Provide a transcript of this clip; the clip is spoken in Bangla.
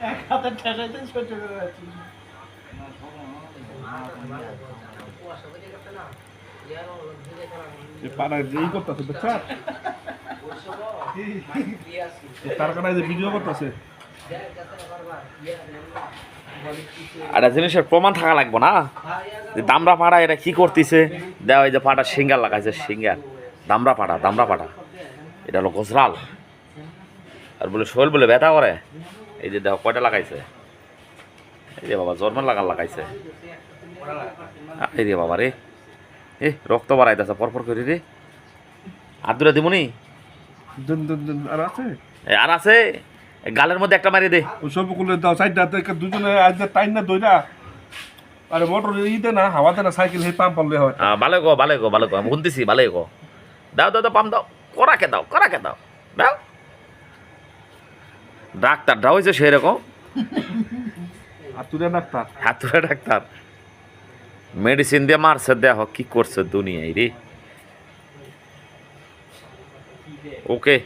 এক হাতে ঠেসাইতে ছোট করে আছি পাড়ায় যেই করতেছে বুঝছা তার কারণে যে ভিডিও করতেছে একটা জিনিসের প্রমাণ থাকা লাগবো না যে দামরা পাড়া এটা কি করতেছে দেওয়া এই যে পাটা সিঙ্গার লাগাইছে সিঙ্গার দামরা পাটা এটা হলো গজরাল আর বলে শোল বলে ব্যথা করে এই যে দেখো কয়টা লাগাইছে এই যে বাবা জন্ম লাগাইছে এই রে বাবা রে রক্ত বাড়াইতেছে পরপর করে রে আর দূরে দিবনি আর আছে আর আছে গালের মধ্যে একটা মারি দে ওই সর্বকুলের দাও সাইডটা দুজনে আজ টাইম না দইরা আরে মোটর ইতে না হাওয়াতে না সাইকেল হে পাম্প পারলে হয় ভালো গো আমি শুনতেছি ভালো গো দাও পাম দাও করাকে দাও ডাক্তারটা হয়েছে সেরকম হাতুড়ে ডাক্তার মেডিসিন দিয়ে মারছে দেখো কি করছে দুনিয়ায় রে ওকে